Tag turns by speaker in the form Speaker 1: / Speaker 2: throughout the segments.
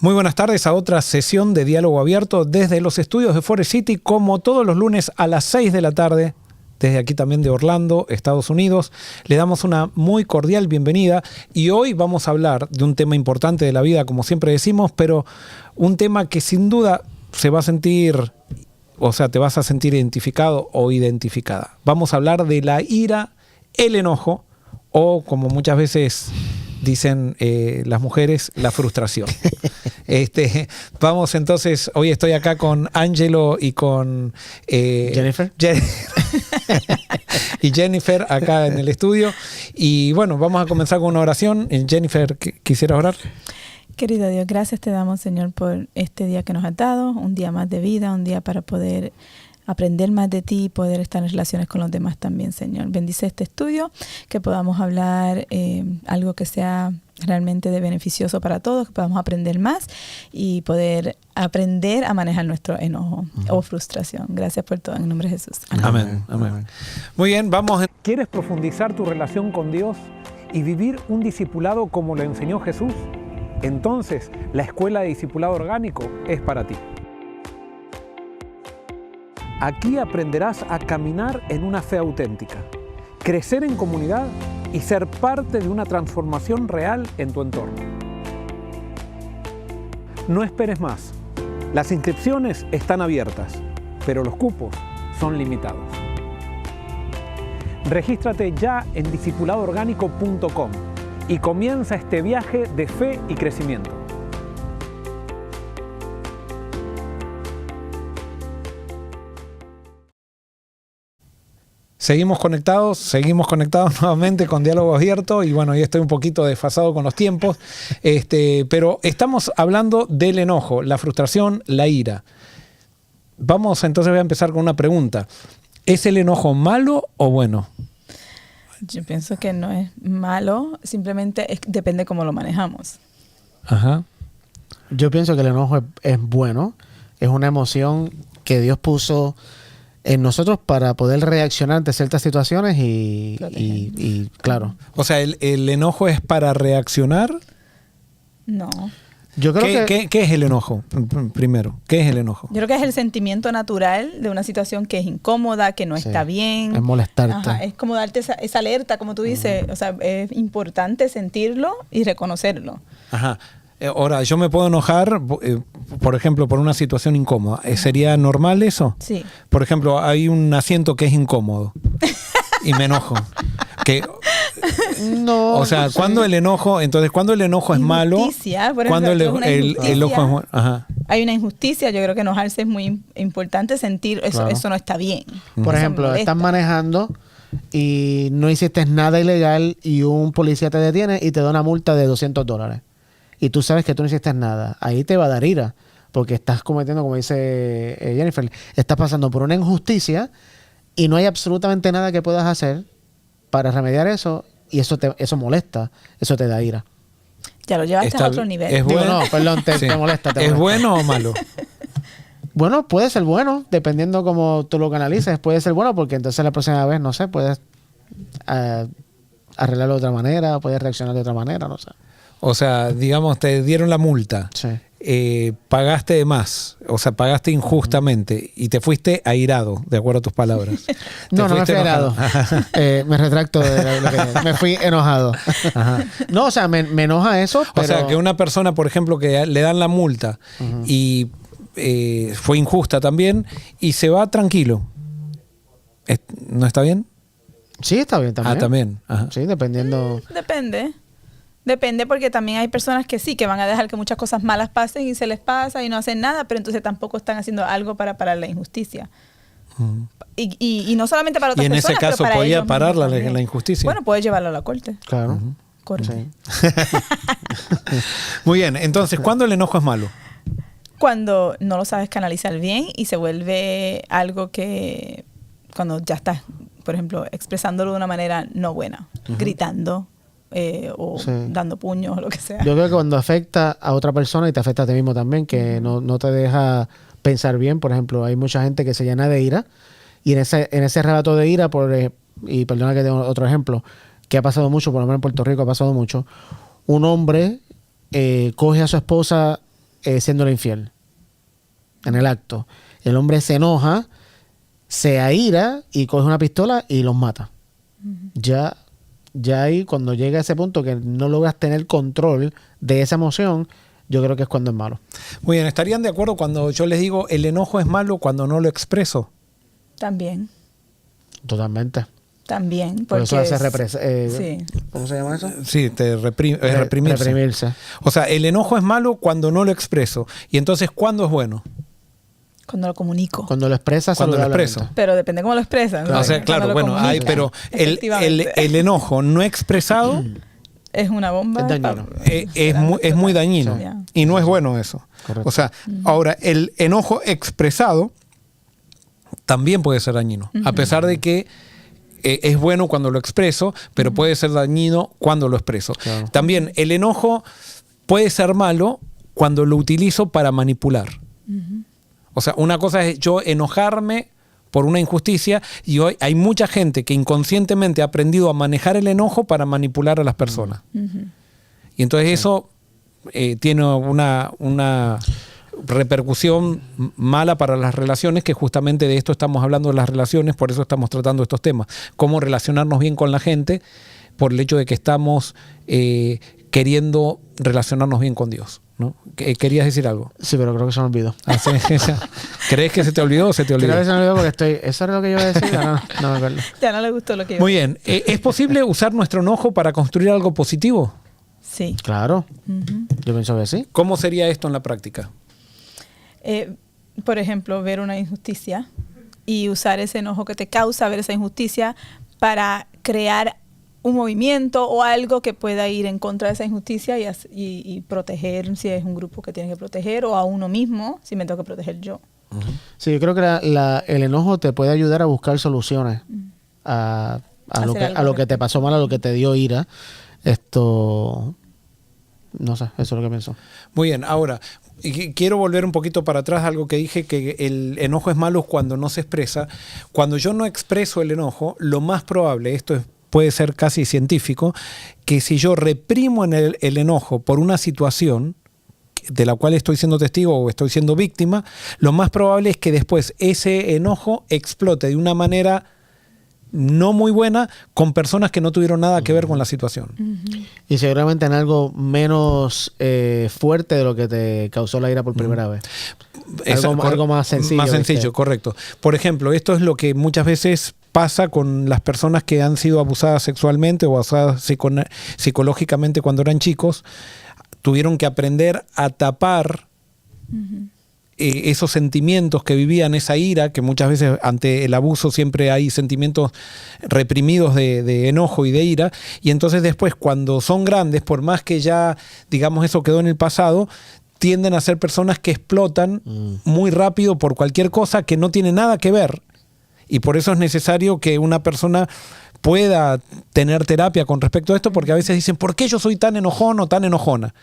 Speaker 1: Muy buenas tardes a otra sesión de Diálogo Abierto desde los estudios de Forest City, como todos los lunes a las 6 de la tarde, desde aquí también de Orlando, Estados Unidos. Le damos una muy cordial bienvenida y hoy vamos a hablar de un tema importante de la vida, como siempre decimos, pero un tema que sin duda se va a sentir, o sea, te vas a sentir identificado o identificada. Vamos a hablar de la ira, el enojo o, como muchas veces dicen las mujeres, la frustración. Vamos entonces, hoy estoy acá con Angelo y con
Speaker 2: Jennifer.
Speaker 1: Y Jennifer acá en el estudio. Y bueno, vamos a comenzar con una oración. Jennifer, ¿quisieras orar?
Speaker 3: Querido Dios, gracias te damos, Señor, por este día que nos has dado, un día más de vida, un día para poder aprender más de ti y poder estar en relaciones con los demás también, Señor. Bendice este estudio, que podamos hablar algo que sea realmente de beneficioso para todos, que podamos aprender más y poder aprender a manejar nuestro enojo o frustración. Gracias por todo, en el nombre de Jesús.
Speaker 1: Amén. Amén. Muy bien, vamos. ¿Quieres profundizar tu relación con Dios y vivir un discipulado como lo enseñó Jesús? Entonces, la Escuela de Discipulado Orgánico es para ti. Aquí aprenderás a caminar en una fe auténtica, crecer en comunidad y ser parte de una transformación real en tu entorno. No esperes más. Las inscripciones están abiertas, pero los cupos son limitados. Regístrate ya en discipuladoorgánico.com y comienza este viaje de fe y crecimiento. Seguimos conectados nuevamente con Diálogo Abierto y bueno, ya estoy un poquito desfasado con los tiempos, pero estamos hablando del enojo, la frustración, la ira. Entonces voy a empezar con una pregunta. ¿Es el enojo malo o bueno?
Speaker 3: Yo pienso que no es malo, simplemente depende cómo lo manejamos.
Speaker 1: Ajá.
Speaker 2: Yo pienso que el enojo es bueno, es una emoción que Dios puso en nosotros para poder reaccionar ante ciertas situaciones y claro.
Speaker 1: O sea, ¿el enojo es para reaccionar?
Speaker 3: No.
Speaker 2: Yo creo
Speaker 1: ¿Qué es el enojo? Primero, ¿qué es el enojo?
Speaker 3: Yo creo que es el sentimiento natural de una situación que es incómoda, que no está bien.
Speaker 2: Es molestarte.
Speaker 3: Ajá, es como darte esa alerta, como tú dices. O sea, es importante sentirlo y reconocerlo.
Speaker 1: Ajá. Ahora, yo me puedo enojar, por ejemplo, por una situación incómoda. ¿Sería normal eso?
Speaker 3: Sí.
Speaker 1: Por ejemplo, hay un asiento que es incómodo y me enojo.
Speaker 2: No.
Speaker 1: O sea, ¿cuándo el enojo es malo?
Speaker 3: Injusticia, por
Speaker 1: ¿Cuándo
Speaker 3: ejemplo,
Speaker 1: el enojo es bueno? Ajá.
Speaker 3: Hay una injusticia, yo creo que enojarse es muy importante, sentir
Speaker 2: Claro.
Speaker 3: eso no está bien.
Speaker 2: Por ejemplo, estás manejando y no hiciste nada ilegal y un policía te detiene y te da una multa de $200. Y tú sabes que tú no hiciste nada. Ahí te va a dar ira, porque estás cometiendo, como dice Jennifer, estás pasando por una injusticia y no hay absolutamente nada que puedas hacer para remediar eso, y eso molesta, eso te da ira.
Speaker 3: Ya lo llevaste a otro nivel.
Speaker 1: Es bueno.
Speaker 2: No, perdón, te molesta.
Speaker 1: ¿Es bueno o malo?
Speaker 2: Bueno, puede ser bueno, dependiendo cómo tú lo canalices. Puede ser bueno porque entonces la próxima vez, no sé, puedes arreglarlo de otra manera, puedes reaccionar de otra manera, no sé.
Speaker 1: O sea, digamos, te dieron la multa.
Speaker 2: Sí.
Speaker 1: Pagaste de más, o sea, pagaste injustamente y te fuiste airado, de acuerdo a tus palabras.
Speaker 2: No me fui airado. Me retracto de lo que me fui enojado.
Speaker 1: Ajá.
Speaker 2: No, o sea, me enoja eso, pero...
Speaker 1: O sea, que una persona, por ejemplo, que le dan la multa y fue injusta también y se va tranquilo. ¿No está bien?
Speaker 2: Sí, está bien también.
Speaker 1: Ah, también. Ajá.
Speaker 2: Sí, dependiendo...
Speaker 3: Depende porque también hay personas que sí, que van a dejar que muchas cosas malas pasen y se les pasa y no hacen nada, pero entonces tampoco están haciendo algo para parar la injusticia. Y no solamente para otras personas,
Speaker 1: y en ese caso
Speaker 3: pero para
Speaker 1: podía
Speaker 3: ellos
Speaker 1: parar
Speaker 3: mismos
Speaker 1: la
Speaker 3: también.
Speaker 1: injusticia.
Speaker 3: Bueno, puede llevarlo a la corte.
Speaker 2: Claro.
Speaker 3: Corte.
Speaker 2: Sí.
Speaker 1: Muy bien, entonces, ¿cuándo el enojo es malo?
Speaker 3: Cuando no lo sabes canalizar bien y se vuelve algo que cuando ya estás, por ejemplo, expresándolo de una manera no buena, gritando o dando puños o lo que sea.
Speaker 2: Yo creo que cuando afecta a otra persona y te afecta a ti mismo también, que no te deja pensar bien. Por ejemplo, hay mucha gente que se llena de ira y en ese arrebato de ira, y perdona que tengo otro ejemplo, que ha pasado mucho, por lo menos en Puerto Rico ha pasado mucho, un hombre coge a su esposa siéndole infiel en el acto. El hombre se enoja, se aira y coge una pistola y los mata. Ya ahí, cuando llega a ese punto que no logras tener control de esa emoción, yo creo que es cuando es malo.
Speaker 1: Muy bien, ¿estarían de acuerdo cuando yo les digo el enojo es malo cuando no lo expreso?
Speaker 3: También.
Speaker 2: Totalmente.
Speaker 3: También.
Speaker 2: Por eso hace
Speaker 3: sí.
Speaker 2: ¿Cómo se llama eso?
Speaker 1: Sí, es reprimirse.
Speaker 2: Reprimirse.
Speaker 1: O sea, el enojo es malo cuando no lo expreso. Y entonces, ¿cuándo es bueno?
Speaker 3: Cuando lo comunico.
Speaker 2: Cuando lo expresas
Speaker 1: Cuando lo
Speaker 2: saludablemente.
Speaker 1: expreso.
Speaker 3: Pero depende cómo lo expresas.
Speaker 1: O sea, claro, bueno, pero
Speaker 3: Efectivamente.
Speaker 1: el enojo no expresado
Speaker 3: es una bomba.
Speaker 2: Es dañino.
Speaker 1: es muy dañino.
Speaker 3: Sí.
Speaker 1: Y no es bueno eso.
Speaker 2: Correcto.
Speaker 1: O sea, ahora, el enojo expresado también puede ser dañino. A pesar de que es bueno cuando lo expreso, pero puede ser dañino cuando lo expreso.
Speaker 2: Claro.
Speaker 1: También el enojo puede ser malo cuando lo utilizo para manipular. O sea, una cosa es yo enojarme por una injusticia y hoy hay mucha gente que inconscientemente ha aprendido a manejar el enojo para manipular a las personas. Y entonces eso tiene una repercusión mala para las relaciones, que justamente de esto estamos hablando, de las relaciones, por eso estamos tratando estos temas. Cómo relacionarnos bien con la gente por el hecho de que estamos queriendo relacionarnos bien con Dios, ¿no? ¿Querías decir algo?
Speaker 2: Sí, pero creo que se me olvidó.
Speaker 1: Ah, sí. ¿Crees que se te olvidó o se te olvidó?
Speaker 2: Creo que se me olvidó porque eso era lo que yo iba a decir. No me acuerdo.
Speaker 3: Ya no le gustó lo que yo
Speaker 1: Muy bien. ¿Es posible usar nuestro enojo para construir algo positivo?
Speaker 3: Sí.
Speaker 2: Claro. Yo pienso que sí.
Speaker 1: ¿Cómo sería esto en la práctica?
Speaker 3: Por ejemplo, ver una injusticia y usar ese enojo que te causa ver esa injusticia para crear un movimiento o algo que pueda ir en contra de esa injusticia y proteger, si es un grupo que tiene que proteger, o a uno mismo, si me tengo que proteger yo.
Speaker 2: Sí, yo creo que el enojo te puede ayudar a buscar soluciones a lo que te pasó mal, a lo que te dio ira. No sé, eso es lo que pienso.
Speaker 1: Muy bien, ahora quiero volver un poquito para atrás a algo que dije, que el enojo es malo cuando no se expresa. Cuando yo no expreso el enojo, lo más probable, puede ser casi científico, que si yo reprimo el enojo por una situación de la cual estoy siendo testigo o estoy siendo víctima, lo más probable es que después ese enojo explote de una manera no muy buena con personas que no tuvieron nada que ver con la situación.
Speaker 2: Y seguramente en algo menos fuerte de lo que te causó la ira por primera vez. Algo más sencillo.
Speaker 1: Más sencillo, ¿viste? Correcto. Por ejemplo, esto es lo que muchas veces pasa con las personas que han sido abusadas sexualmente o abusadas psicológicamente cuando eran chicos. Tuvieron que aprender a tapar esos sentimientos que vivían, esa ira, que muchas veces ante el abuso siempre hay sentimientos reprimidos de enojo y de ira, y entonces después cuando son grandes, por más que ya digamos eso quedó en el pasado, tienden a ser personas que explotan muy rápido por cualquier cosa que no tiene nada que ver, y por eso es necesario que una persona pueda tener terapia con respecto a esto, porque a veces dicen, ¿por qué yo soy tan enojón o tan enojona?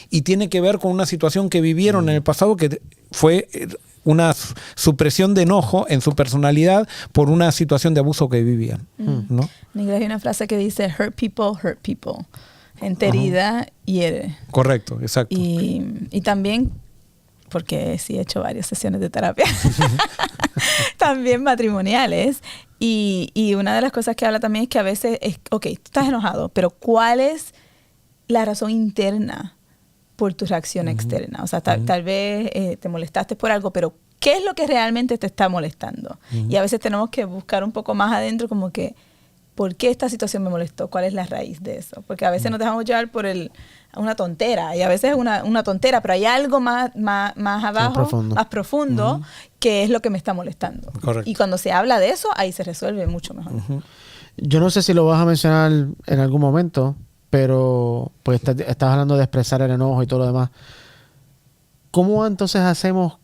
Speaker 1: Y tiene que ver con una situación que vivieron en el pasado que fue una supresión de enojo en su personalidad por una situación de abuso que vivían, ¿no?
Speaker 3: En inglés hay una frase que dice hurt people. Gente herida hiere.
Speaker 1: Correcto, exacto.
Speaker 3: Y también, porque sí he hecho varias sesiones de terapia, también matrimoniales. Y una de las cosas que habla también es que a veces es, ok, tú estás enojado, pero ¿cuál es la razón interna por tu reacción externa? O sea, tal vez te molestaste por algo, pero ¿qué es lo que realmente te está molestando? Y a veces tenemos que buscar un poco más adentro como que, ¿por qué esta situación me molestó? ¿Cuál es la raíz de eso? Porque a veces nos dejamos llevar por una tontera, y a veces es una tontera, pero hay algo más abajo, más profundo, que es lo que me está molestando.
Speaker 1: Correcto.
Speaker 3: Y cuando se habla de eso, ahí se resuelve mucho mejor.
Speaker 2: Yo no sé si lo vas a mencionar en algún momento, pero pues estás hablando de expresar el enojo y todo lo demás. ¿Cómo entonces hacemos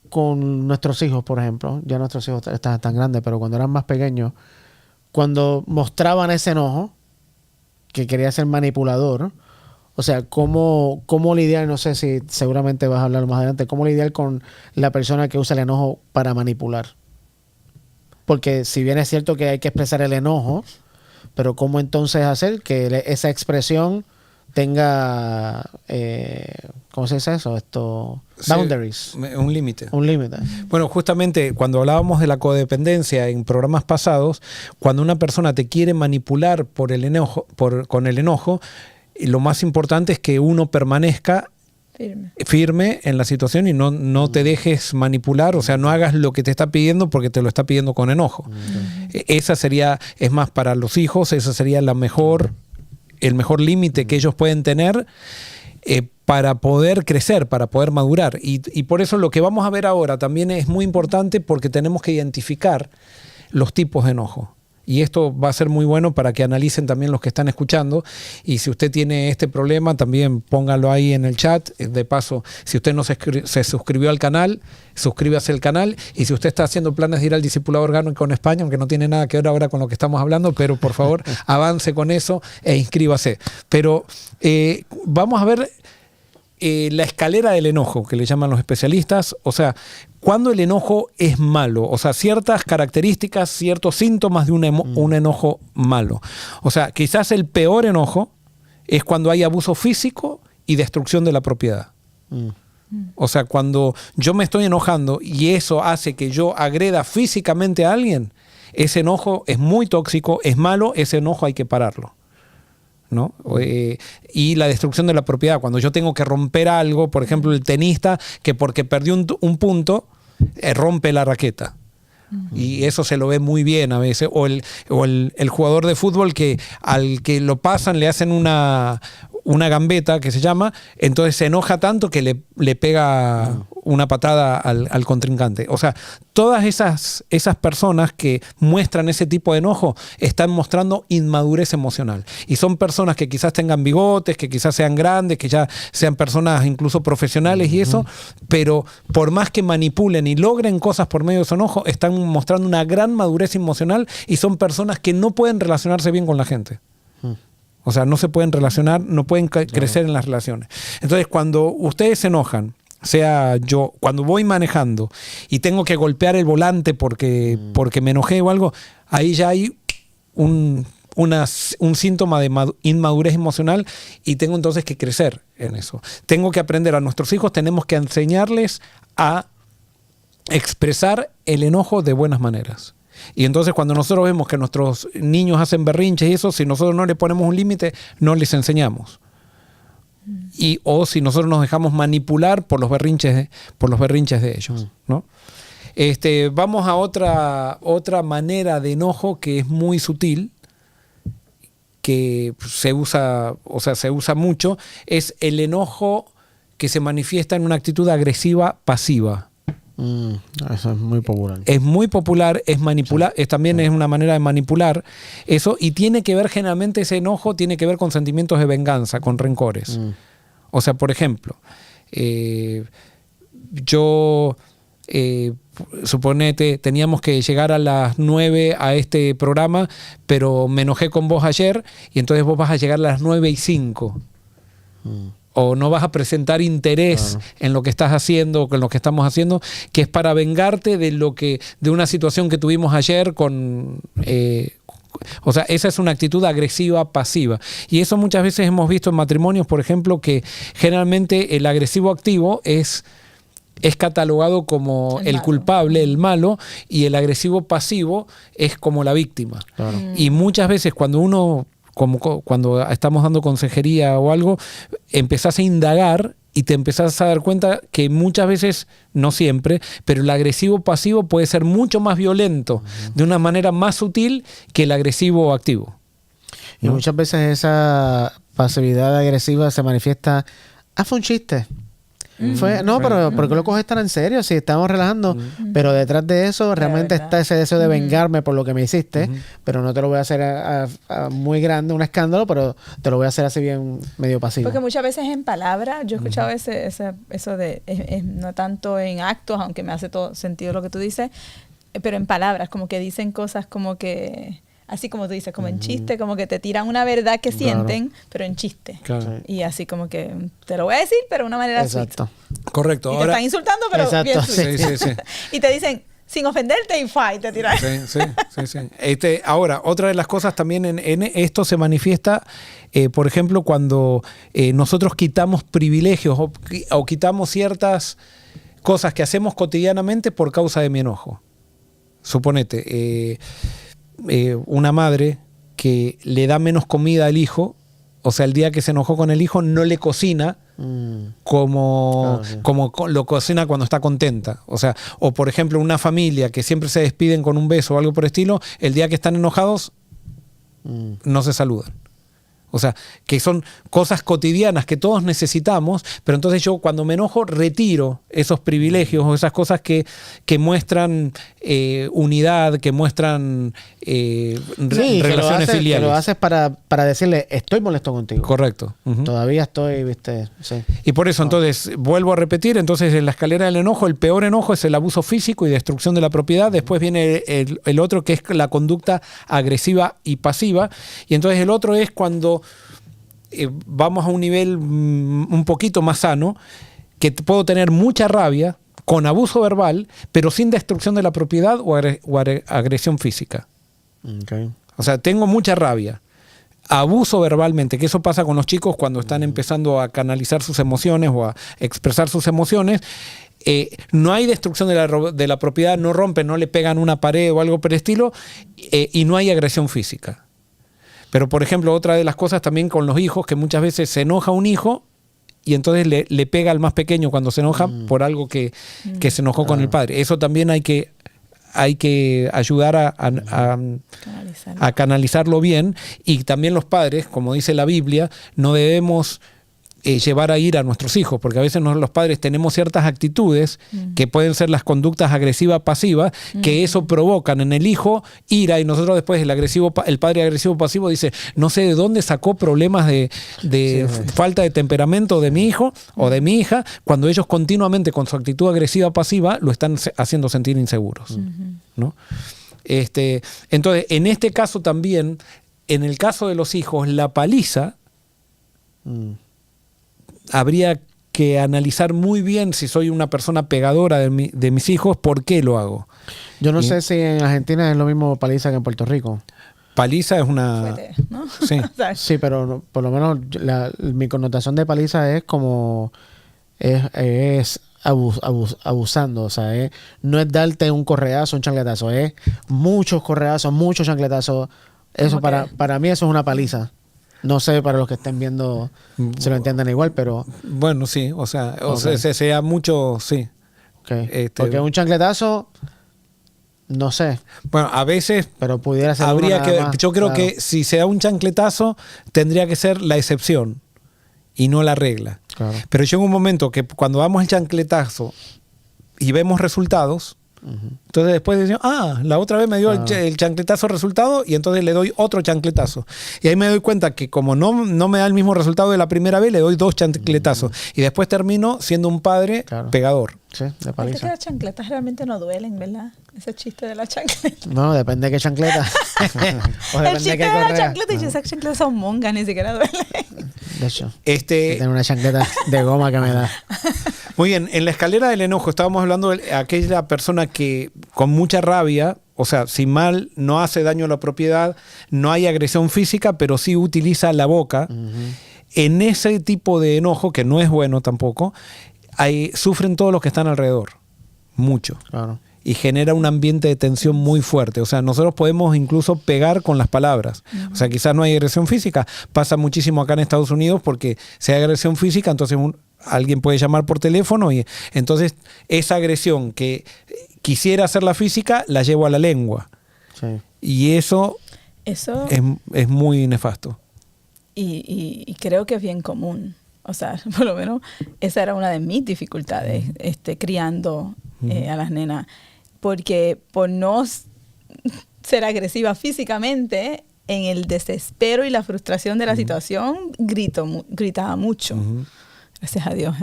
Speaker 2: con nuestros hijos, por ejemplo? Ya nuestros hijos están tan grandes, pero cuando eran más pequeños, cuando mostraban ese enojo, que quería ser manipulador, o sea, ¿cómo lidiar? No sé si seguramente vas a hablar más adelante, ¿cómo lidiar con la persona que usa el enojo para manipular? Porque si bien es cierto que hay que expresar el enojo, pero ¿cómo entonces hacer que esa expresión tenga ¿cómo se dice eso?
Speaker 1: Sí,
Speaker 2: Boundaries.
Speaker 1: un límite.
Speaker 2: Un límite.
Speaker 1: Bueno, justamente cuando hablábamos de la codependencia en programas pasados, cuando una persona te quiere manipular por el enojo, con el enojo, lo más importante es que uno permanezca firme en la situación y no te dejes manipular, o sea, no hagas lo que te está pidiendo porque te lo está pidiendo con enojo. Esa sería, es más, para los hijos, esa sería el mejor límite que ellos pueden tener para poder crecer, para poder madurar. Y por eso lo que vamos a ver ahora también es muy importante, porque tenemos que identificar los tipos de enojo. Y esto va a ser muy bueno para que analicen también los que están escuchando. Y si usted tiene este problema, también póngalo ahí en el chat. De paso, si usted no se suscribió al canal, suscríbase al canal. Y si usted está haciendo planes de ir al Discipulado Orgánico en España, aunque no tiene nada que ver ahora con lo que estamos hablando, pero por favor, avance con eso e inscríbase. Pero vamos a ver la escalera del enojo, que le llaman los especialistas. O sea, cuando el enojo es malo, o sea, ciertas características, ciertos síntomas de un enojo malo. O sea, quizás el peor enojo es cuando hay abuso físico y destrucción de la propiedad. O sea, cuando yo me estoy enojando y eso hace que yo agreda físicamente a alguien, ese enojo es muy tóxico, es malo, ese enojo hay que pararlo, ¿no? Y la destrucción de la propiedad, cuando yo tengo que romper algo, por ejemplo, el tenista que porque perdió un punto rompe la raqueta. Y eso se lo ve muy bien a veces. O el jugador de fútbol que al que lo pasan le hacen una gambeta, que se llama, entonces se enoja tanto que le pega una patada al contrincante. O sea, todas esas personas que muestran ese tipo de enojo están mostrando inmadurez emocional. Y son personas que quizás tengan bigotes, que quizás sean grandes, que ya sean personas incluso profesionales y eso, pero por más que manipulen y logren cosas por medio de su enojo, están mostrando una gran madurez emocional y son personas que no pueden relacionarse bien con la gente. O sea, no se pueden relacionar, no pueden crecer en las relaciones. Entonces, cuando ustedes se enojan, sea yo, cuando voy manejando y tengo que golpear el volante porque me enojé o algo, ahí ya hay un síntoma de inmadurez emocional y tengo entonces que crecer en eso. Tengo que aprender a nuestros hijos, tenemos que enseñarles a expresar el enojo de buenas maneras. Y entonces cuando nosotros vemos que nuestros niños hacen berrinches y eso, si nosotros no le ponemos un límite, no les enseñamos. O si nosotros nos dejamos manipular por los berrinches de ellos, ¿no? Vamos a otra manera de enojo que es muy sutil, que se usa mucho, es el enojo que se manifiesta en una actitud agresiva pasiva.
Speaker 2: Eso es muy popular.
Speaker 1: Es muy popular, es manipular, también es una manera de manipular eso, y tiene que ver, generalmente ese enojo tiene que ver con sentimientos de venganza, con rencores. O sea, por ejemplo, suponete, teníamos que llegar a las 9 a este programa, pero me enojé con vos ayer y entonces vos vas a llegar a las 9:05. O no vas a presentar interés en lo que estás haciendo o en lo que estamos haciendo, que es para vengarte de una situación que tuvimos ayer con... o sea, esa es una actitud agresiva pasiva. Y eso muchas veces hemos visto en matrimonios, por ejemplo, que generalmente el agresivo activo es catalogado como el culpable, el malo, y el agresivo pasivo es como la víctima. Claro. Y muchas veces cuando estamos dando consejería o algo, empezás a indagar y te empezás a dar cuenta que muchas veces, no siempre, pero el agresivo pasivo puede ser mucho más violento, de una manera más sutil que el agresivo activo, ¿no?
Speaker 2: Y muchas veces esa pasividad agresiva se manifiesta, fue un chiste. Pero ¿por qué lo coges tan en serio? Si estamos relajando, pero detrás de eso realmente está ese deseo de vengarme por lo que me hiciste, pero no te lo voy a hacer muy grande, un escándalo, pero te lo voy a hacer así bien medio pasivo.
Speaker 3: Porque muchas veces en palabras, yo he escuchado eso de, no tanto en actos, aunque me hace todo sentido lo que tú dices, pero en palabras, como que dicen cosas como que... Así como tú dices, como en chiste, como que te tiran una verdad que sienten, pero en chiste. Claro. Y así como que te lo voy a decir, pero de una manera
Speaker 2: Exacto.
Speaker 3: sweet.
Speaker 1: Correcto.
Speaker 3: Y te están insultando, pero bien sweet.
Speaker 1: Sí.
Speaker 3: Y te dicen, sin ofenderte y fight, te tiras.
Speaker 1: Sí. Ahora, otra de las cosas también en esto se manifiesta, por ejemplo, cuando nosotros quitamos privilegios o quitamos ciertas cosas que hacemos cotidianamente por causa de mi enojo. Suponete, una madre que le da menos comida al hijo, o sea, el día que se enojó con el hijo no le cocina como lo cocina cuando está contenta. O sea, o por ejemplo, una familia que siempre se despiden con un beso o algo por el estilo, el día que están enojados no se saludan. O sea, que son cosas cotidianas que todos necesitamos, pero entonces yo cuando me enojo retiro esos privilegios o esas cosas que muestran unidad, que muestran relaciones filiales.
Speaker 2: Que lo haces para decirle, estoy molesto contigo.
Speaker 1: Correcto.
Speaker 2: Todavía estoy, viste. Sí.
Speaker 1: Y por eso, entonces, vuelvo a repetir, entonces en la escalera del enojo, el peor enojo es el abuso físico y destrucción de la propiedad. Después viene el otro, que es la conducta agresiva y pasiva. Y entonces el otro es cuando vamos a un nivel un poquito más sano, que puedo tener mucha rabia con abuso verbal, pero sin destrucción de la propiedad o agresión física.
Speaker 2: Okay.
Speaker 1: O sea, tengo mucha rabia, abuso verbalmente, que eso pasa con los chicos cuando están empezando a canalizar sus emociones o a expresar sus emociones. No hay destrucción de la propiedad, no rompen, no le pegan una pared o algo por el estilo, y no hay agresión física. Pero, por ejemplo, otra de las cosas también con los hijos, que muchas veces se enoja un hijo y entonces le pega al más pequeño cuando se enoja por algo que se enojó con el padre. Eso también hay que ayudar a canalizarlo bien. Y también los padres, como dice la Biblia, no debemos llevar a ira a nuestros hijos, porque a veces los padres tenemos ciertas actitudes que pueden ser las conductas agresivas pasivas, que eso provocan en el hijo ira, y nosotros después el padre agresivo pasivo dice, no sé de dónde sacó problemas de falta de temperamento de mi hijo o de mi hija, cuando ellos continuamente con su actitud agresiva pasiva lo están haciendo sentir inseguros, ¿no? Entonces, en este caso también, en el caso de los hijos, la paliza habría que analizar muy bien, si soy una persona pegadora de mis hijos, por qué lo hago.
Speaker 2: Yo no sé si en Argentina es lo mismo paliza que en Puerto Rico.
Speaker 1: Paliza es una...
Speaker 3: Fuerte, ¿no?
Speaker 1: Sí.
Speaker 2: Sí, pero por lo menos mi connotación de paliza es como... es abusando, o sea, no es darte un correazo, un chancletazo, es muchos correazos, muchos chancletazos. Eso para mí eso es una paliza. No sé, para los que estén viendo se lo entiendan igual, pero... Bueno,
Speaker 1: sí, o sea sea mucho, sí.
Speaker 2: Okay. Porque un chancletazo, no sé.
Speaker 1: Bueno, a veces...
Speaker 2: Pero pudiera ser
Speaker 1: yo creo que si se da un chancletazo, tendría que ser la excepción y no la regla.
Speaker 2: Claro.
Speaker 1: Pero llega un momento que cuando damos el chancletazo y vemos resultados... Entonces después decimos, la otra vez me dio el chancletazo resultado, y entonces le doy otro chancletazo. Y ahí me doy cuenta que como no me da el mismo resultado de la primera vez, le doy 2 chancletazos. Y después termino siendo un padre pegador.
Speaker 2: Sí, de paliza.
Speaker 3: Que las chancletas realmente no duelen, ¿verdad? Ese chiste de la chancleta.
Speaker 2: No, depende de qué chancleta.
Speaker 3: O el chiste de la chancleta, y esas chancletas son mongas, ni siquiera duelen.
Speaker 2: De hecho, tengo una chancleta de goma que me da.
Speaker 1: Muy bien, en la escalera del enojo estábamos hablando de aquella persona que con mucha rabia, o sea, sin mal, no hace daño a la propiedad, no hay agresión física, pero sí utiliza la boca. En ese tipo de enojo, que no es bueno tampoco, sufren todos los que están alrededor, mucho.
Speaker 2: Claro.
Speaker 1: Y genera un ambiente de tensión muy fuerte. O sea, nosotros podemos incluso pegar con las palabras. O sea, quizás no hay agresión física. Pasa muchísimo acá en Estados Unidos, porque si hay agresión física, entonces alguien puede llamar por teléfono, y entonces esa agresión que quisiera hacer la física, la llevo a la lengua.
Speaker 2: Sí.
Speaker 1: Y eso es muy nefasto.
Speaker 3: Y creo que es bien común. O sea, por lo menos esa era una de mis dificultades criando a las nenas. Porque por no ser agresiva físicamente, en el desespero y la frustración de la situación, gritaba mucho. Gracias a Dios.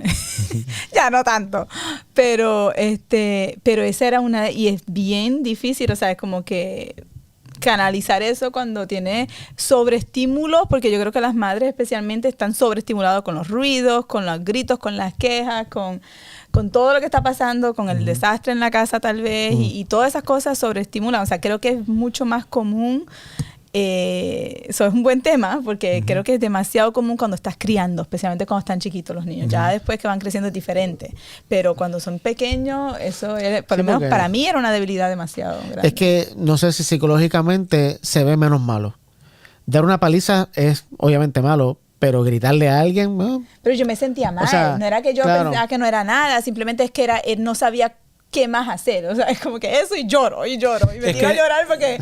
Speaker 3: Ya no tanto. Pero esa era una... Y es bien difícil, o sea, es como que canalizar eso cuando tiene sobreestímulos, porque yo creo que las madres especialmente están sobreestimuladas con los ruidos, con los gritos, con las quejas, con todo lo que está pasando, con el desastre en la casa tal vez, y todas esas cosas sobreestimulan. O sea, creo que es mucho más común. Eso es un buen tema, porque creo que es demasiado común cuando estás criando, especialmente cuando están chiquitos los niños. Ya después que van creciendo es diferente, pero cuando son pequeños, eso por lo menos para mí era una debilidad demasiado grande.
Speaker 2: Es que no sé si psicológicamente se ve menos malo. Dar una paliza es obviamente malo, pero gritarle a alguien... Bueno,
Speaker 3: pero yo me sentía mal. O sea, no era que yo pensaba que no era nada, simplemente es que él no sabía qué más hacer. O sea, es como que eso y lloro. Y me tiro a llorar porque...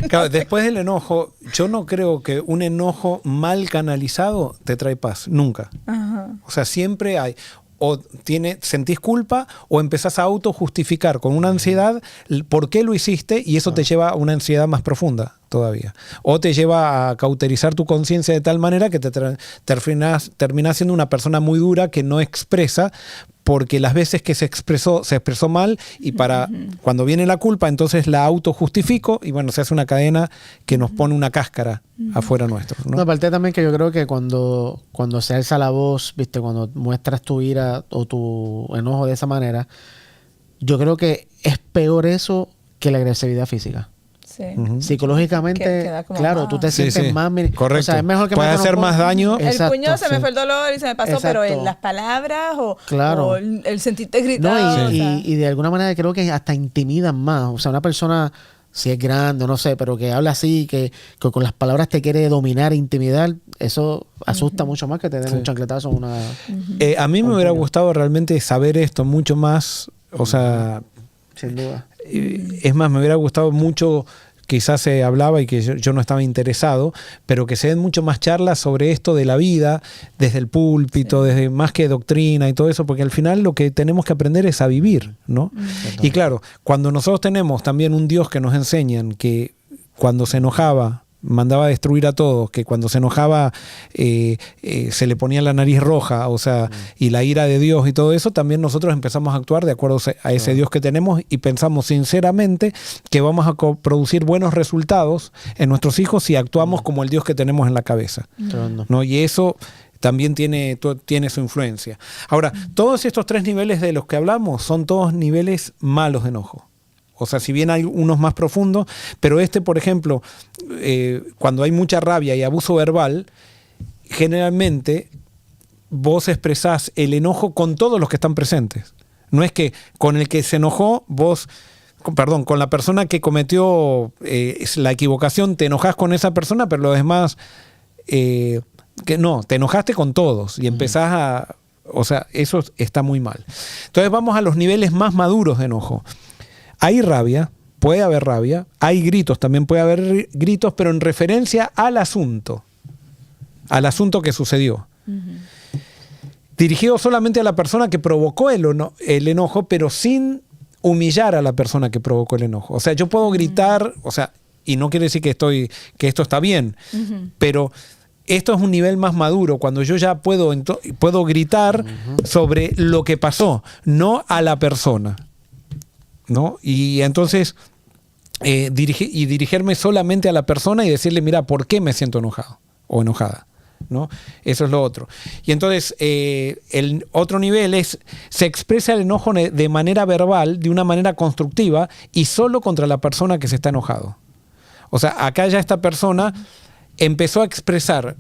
Speaker 1: Claro, después del enojo, yo no creo que un enojo mal canalizado te trae paz. Nunca. Ajá. O sea, siempre hay... O sentís culpa o empezás a autojustificar con una ansiedad por qué lo hiciste, y eso te lleva a una ansiedad más profunda todavía. O te lleva a cauterizar tu conciencia de tal manera que terminás siendo una persona muy dura que no expresa, porque las veces que se expresó mal, y cuando viene la culpa, entonces la autojustifico, y bueno, se hace una cadena que nos pone una cáscara afuera nuestro, ¿no?
Speaker 2: No, aparte también que yo creo que cuando se alza la voz, ¿viste? Cuando muestras tu ira o tu enojo de esa manera, yo creo que es peor eso que la agresividad física. Sí. Psicológicamente, claro, tú te sientes más...
Speaker 1: Correcto.
Speaker 2: O sea, es mejor que
Speaker 1: puede hacer más daño.
Speaker 3: El puño se me fue el dolor y se me pasó, pero en las palabras o el sentirte gritado.
Speaker 2: No, y de alguna manera creo que hasta intimidan más. O sea, una persona, si es grande, no sé, pero que habla así, que con las palabras te quiere dominar, intimidar, eso asusta mucho más que te den un chancletazo.
Speaker 1: A mí me hubiera gustado realmente saber esto mucho más, o sea...
Speaker 2: Sin duda.
Speaker 1: Es más, me hubiera gustado mucho, quizás se hablaba y que yo no estaba interesado, pero que se den mucho más charlas sobre esto de la vida, desde el púlpito, desde más que doctrina y todo eso, porque al final lo que tenemos que aprender es a vivir, ¿no? Y claro, cuando nosotros tenemos también un Dios que nos enseñan que cuando se enojaba mandaba a destruir a todos, que cuando se enojaba se le ponía la nariz roja, o sea, y la ira de Dios y todo eso, también nosotros empezamos a actuar de acuerdo a ese Dios que tenemos, y pensamos sinceramente que vamos a producir buenos resultados en nuestros hijos si actuamos como el Dios que tenemos en la cabeza, ¿no? Y eso también tiene su influencia. Ahora, todos estos 3 niveles de los que hablamos son todos niveles malos de enojo. O sea, si bien hay unos más profundos, pero por ejemplo, cuando hay mucha rabia y abuso verbal, generalmente vos expresás el enojo con todos los que están presentes. No es que con el que se enojó, con la persona que cometió la equivocación, te enojás con esa persona, pero los demás, que no, te enojaste con todos y empezás a... O sea, eso está muy mal. Entonces vamos a los niveles más maduros de enojo. Hay rabia, puede haber rabia, hay gritos, también puede haber gritos, pero en referencia al asunto que sucedió. Dirigido solamente a la persona que provocó el enojo, pero sin humillar a la persona que provocó el enojo. O sea, yo puedo gritar, o sea, y no quiere decir que esto está bien, pero esto es un nivel más maduro, cuando yo ya puedo gritar sobre lo que pasó, no a la persona, ¿no? Y entonces dirigirme solamente a la persona y decirle, mira, ¿por qué me siento enojado o enojada? ¿No? Eso es lo otro. Y entonces el otro nivel se expresa el enojo de manera verbal, de una manera constructiva, y solo contra la persona que se está enojado. O sea, acá ya esta persona empezó a expresar,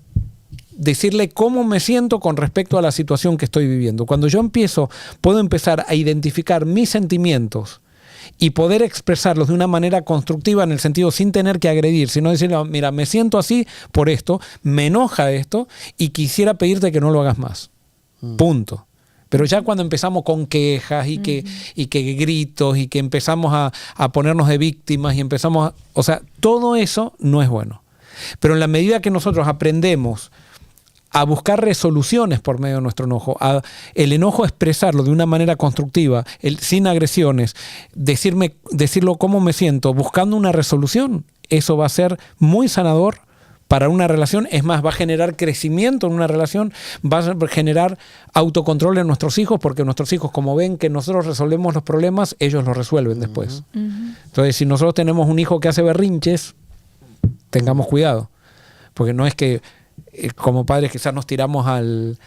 Speaker 1: decirle cómo me siento con respecto a la situación que estoy viviendo. Cuando yo puedo empezar a identificar mis sentimientos y poder expresarlos de una manera constructiva, en el sentido sin tener que agredir, sino decirle, mira, me siento así por esto, me enoja esto y quisiera pedirte que no lo hagas más. Punto. Pero ya cuando empezamos con quejas y que gritos y que empezamos a ponernos de víctimas y o sea, todo eso no es bueno. Pero en la medida que nosotros aprendemos a buscar resoluciones por medio de nuestro enojo, el enojo expresarlo de una manera constructiva, sin agresiones, decirlo cómo me siento, buscando una resolución, eso va a ser muy sanador para una relación. Es más, va a generar crecimiento en una relación, va a generar autocontrol en nuestros hijos, porque nuestros hijos, como ven que nosotros resolvemos los problemas, ellos los resuelven después. Entonces, si nosotros tenemos un hijo que hace berrinches, tengamos cuidado, porque no es que como padres quizás nos tiramos al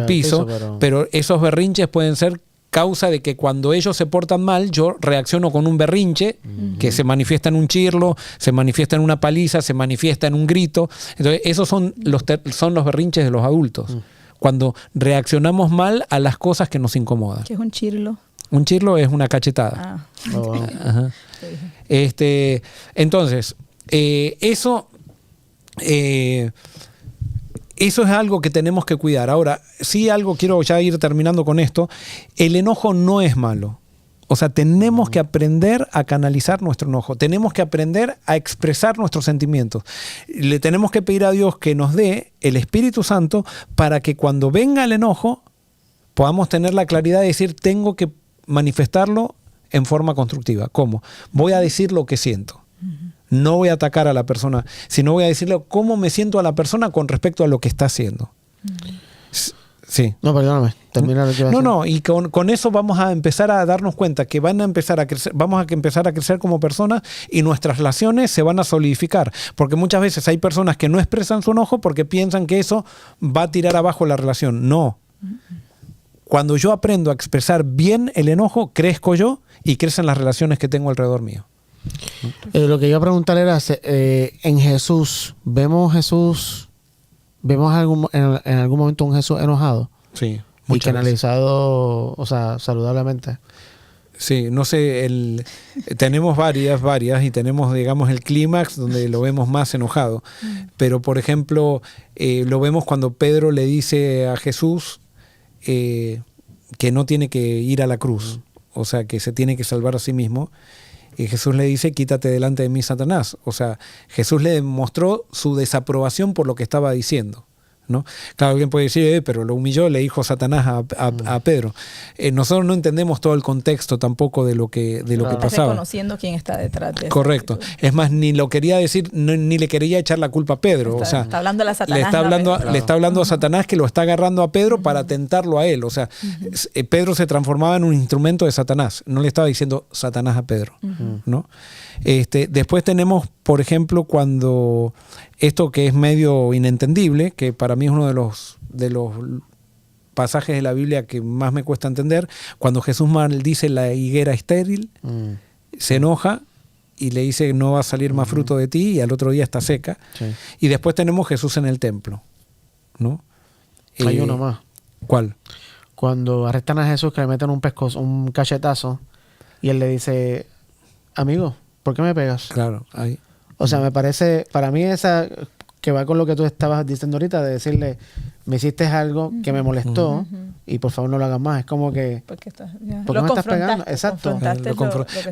Speaker 1: piso, pero esos berrinches pueden ser causa de que cuando ellos se portan mal, yo reacciono con un berrinche que se manifiesta en un chirlo, se manifiesta en una paliza, se manifiesta en un grito. Entonces, esos son los berrinches de los adultos. Cuando reaccionamos mal a las cosas que nos incomodan.
Speaker 3: ¿Qué es un chirlo?
Speaker 1: Un chirlo es una cachetada. Ajá. Entonces, eso es algo que tenemos que cuidar. Ahora, sí, algo quiero ya ir terminando con esto. El enojo no es malo. O sea, tenemos que aprender a canalizar nuestro enojo. Tenemos que aprender a expresar nuestros sentimientos. Le tenemos que pedir a Dios que nos dé el Espíritu Santo para que cuando venga el enojo podamos tener la claridad de decir, tengo que manifestarlo en forma constructiva. ¿Cómo? Voy a decir lo que siento. No voy a atacar a la persona, sino voy a decirle cómo me siento a la persona con respecto a lo que está haciendo. Sí.
Speaker 2: No, perdóname. Termina lo que iba a decir.
Speaker 1: No, y con eso vamos a empezar a darnos cuenta que van a empezar a crecer, vamos a empezar a crecer como personas y nuestras relaciones se van a solidificar. Porque muchas veces hay personas que no expresan su enojo porque piensan que eso va a tirar abajo la relación. No. Cuando yo aprendo a expresar bien el enojo, crezco yo y crecen las relaciones que tengo alrededor mío.
Speaker 2: Lo que iba a preguntar era, en Jesús, ¿vemos en algún momento un Jesús enojado?
Speaker 1: Sí.
Speaker 2: Y canalizado, o sea, saludablemente.
Speaker 1: Sí, no sé, tenemos varias y tenemos, digamos, el clímax donde lo vemos más enojado. Pero, por ejemplo, lo vemos cuando Pedro le dice a Jesús que no tiene que ir a la cruz, o sea, que se tiene que salvar a sí mismo. Y Jesús le dice, quítate delante de mí, Satanás. O sea, Jesús le demostró su desaprobación por lo que estaba diciendo, ¿no? Claro, alguien puede decir, pero lo humilló, le dijo Satanás a Pedro. Nosotros no entendemos todo el contexto tampoco de lo que pasaba.
Speaker 3: Estás reconociendo quién está detrás de eso.
Speaker 1: Correcto. Es más, ni lo quería decir, ni le quería echar la culpa a Pedro. Está
Speaker 3: hablando a Satanás.
Speaker 1: Le está hablando a Satanás, que lo está agarrando a Pedro para tentarlo a él. O sea, Pedro se transformaba en un instrumento de Satanás. No le estaba diciendo Satanás a Pedro, ¿no? Después tenemos, por ejemplo, cuando esto que es medio inentendible, que para mí es uno de los pasajes de la Biblia que más me cuesta entender, cuando Jesús maldice la higuera estéril, se enoja y le dice no va a salir más fruto de ti, y al otro día está seca. Sí. Y después tenemos Jesús en el templo, ¿no?
Speaker 2: Hay uno más.
Speaker 1: ¿Cuál?
Speaker 2: Cuando arrestan a Jesús, que le meten un cachetazo, y él le dice, amigo, ¿por qué me pegas?
Speaker 1: Claro, ahí.
Speaker 2: O sea, me parece, para mí esa que va con lo que tú estabas diciendo ahorita, de decirle, me hiciste algo que me molestó y por favor no lo hagas más. Es como que, ¿por qué me estás pegando? Exacto.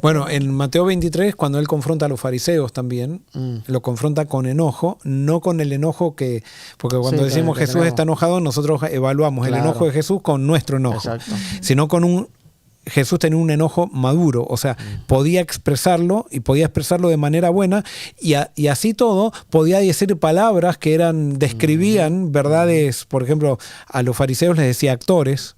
Speaker 1: Bueno, en Mateo 23, cuando él confronta a los fariseos también, lo confronta con enojo, no con el enojo que... Porque cuando decimos Jesús está enojado, nosotros evaluamos el enojo de Jesús con nuestro enojo. Sino con Jesús tenía un enojo maduro, o sea, podía expresarlo y podía expresarlo de manera buena, y así todo podía decir palabras que describían verdades. Por ejemplo, a los fariseos les decía actores,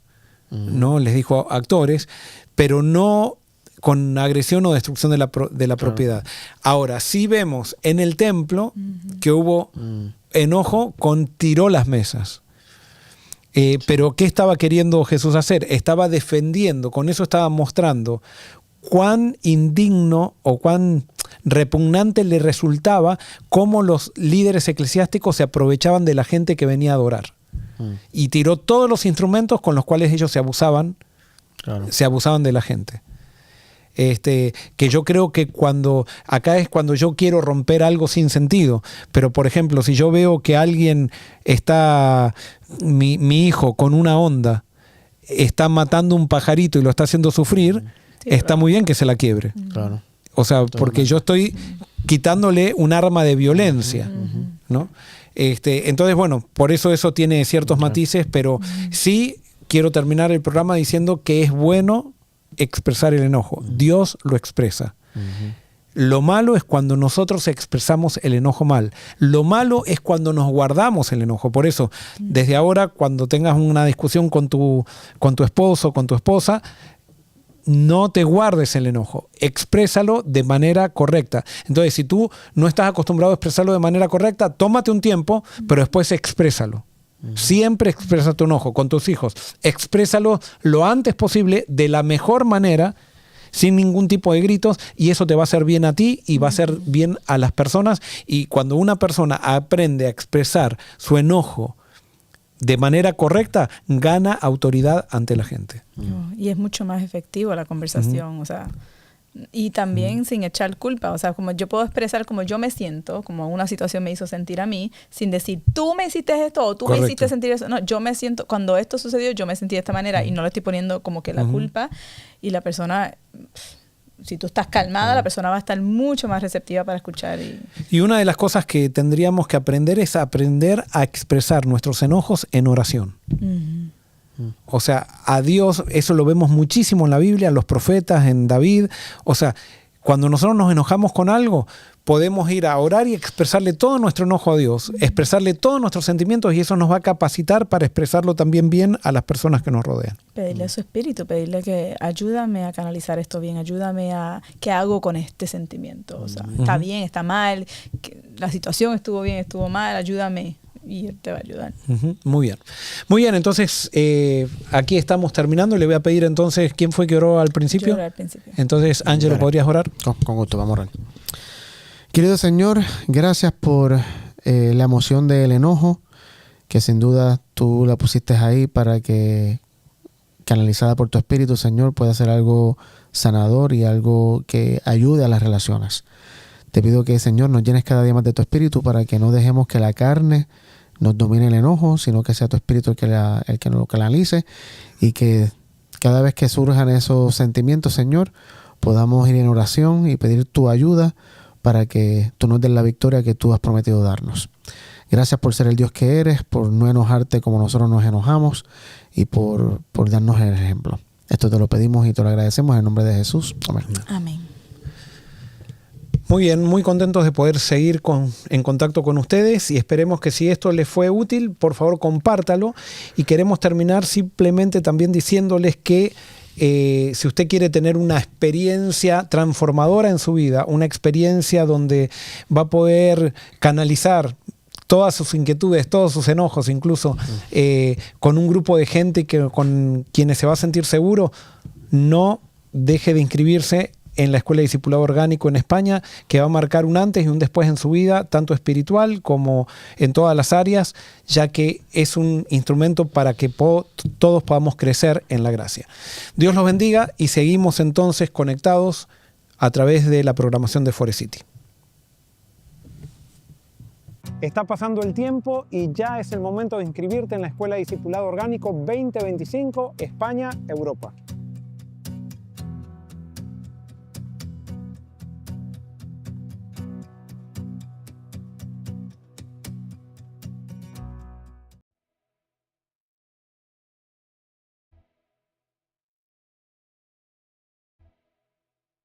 Speaker 1: ¿no? Les dijo actores, pero no con agresión o destrucción de la propiedad. Ahora, sí vemos en el templo que hubo enojo con tiró las mesas. Pero ¿qué estaba queriendo Jesús hacer? Estaba defendiendo, con eso estaba mostrando cuán indigno o cuán repugnante le resultaba cómo los líderes eclesiásticos se aprovechaban de la gente que venía a adorar. Y tiró todos los instrumentos con los cuales ellos se abusaban de la gente. Que yo creo que acá es cuando yo quiero romper algo sin sentido. Pero, por ejemplo, si yo veo que alguien está, mi hijo con una onda, está matando un pajarito y lo está haciendo sufrir, está muy bien que se la quiebre. Claro. O sea, porque yo estoy quitándole un arma de violencia, ¿no? Entonces, bueno, por eso tiene ciertos matices, pero sí quiero terminar el programa diciendo que es bueno expresar el enojo. Dios lo expresa. Lo malo es cuando nosotros expresamos el enojo mal. Lo malo es cuando nos guardamos el enojo. Por eso, desde ahora, cuando tengas una discusión con tu esposo, con tu esposa, no te guardes el enojo, exprésalo de manera correcta. Entonces, si tú no estás acostumbrado a expresarlo de manera correcta, tómate un tiempo, pero después exprésalo. Siempre expresa tu enojo con tus hijos. Exprésalo lo antes posible, de la mejor manera, sin ningún tipo de gritos, y eso te va a hacer bien a ti y va a hacer bien a las personas. Y cuando una persona aprende a expresar su enojo de manera correcta, gana autoridad ante la gente.
Speaker 3: Y es mucho más efectivo la conversación, o sea, y también sin echar culpa, o sea, como yo puedo expresar como yo me siento, como una situación me hizo sentir a mí, sin decir, tú me hiciste esto o tú me hiciste sentir eso. No, yo me siento, cuando esto sucedió, yo me sentí de esta manera y no le estoy poniendo como que la culpa, y la persona, si tú estás calmada, la persona va a estar mucho más receptiva para escuchar.
Speaker 1: Y una de las cosas que tendríamos que aprender es aprender a expresar nuestros enojos en oración. O sea, a Dios, eso lo vemos muchísimo en la Biblia, en los profetas, en David. O sea, cuando nosotros nos enojamos con algo, podemos ir a orar y expresarle todo nuestro enojo a Dios, expresarle todos nuestros sentimientos, y eso nos va a capacitar para expresarlo también bien a las personas que nos rodean.
Speaker 3: Pedirle a su espíritu, pedirle que ayúdame a canalizar esto bien, ayúdame a qué hago con este sentimiento. O sea, está bien, está mal, la situación estuvo bien, estuvo mal, ayúdame. Y él te va a ayudar.
Speaker 1: Muy bien. Muy bien, entonces aquí estamos terminando. Le voy a pedir entonces, ¿quién fue que oró al principio?
Speaker 3: Yo oré al principio.
Speaker 1: Entonces, Ángelo, ¿podrías orar?
Speaker 2: Con gusto, vamos a orar. Querido Señor, gracias por la emoción del enojo, que sin duda tú la pusiste ahí para que, canalizada por tu Espíritu, Señor, pueda ser algo sanador y algo que ayude a las relaciones. Te pido que, Señor, nos llenes cada día más de tu Espíritu para que no dejemos que la carne nos domine el enojo, sino que sea tu Espíritu el que nos lo canalice, y que cada vez que surjan esos sentimientos, Señor, podamos ir en oración y pedir tu ayuda para que tú nos des la victoria que tú has prometido darnos. Gracias por ser el Dios que eres, por no enojarte como nosotros nos enojamos, y por darnos el ejemplo. Esto te lo pedimos y te lo agradecemos en el nombre de Jesús. Amén.
Speaker 3: Amén.
Speaker 1: Muy bien, muy contentos de poder seguir en contacto con ustedes, y esperemos que si esto les fue útil, por favor compártalo. Y queremos terminar simplemente también diciéndoles que si usted quiere tener una experiencia transformadora en su vida, una experiencia donde va a poder canalizar todas sus inquietudes, todos sus enojos, incluso con un grupo de gente con quienes se va a sentir seguro, no deje de inscribirse en la Escuela de Discipulado Orgánico en España, que va a marcar un antes y un después en su vida, tanto espiritual como en todas las áreas, ya que es un instrumento para que todos podamos crecer en la gracia. Dios los bendiga, y seguimos entonces conectados a través de la programación de Forest City. Está pasando el tiempo y ya es el momento de inscribirte en la Escuela de Discipulado Orgánico 2025 España, Europa.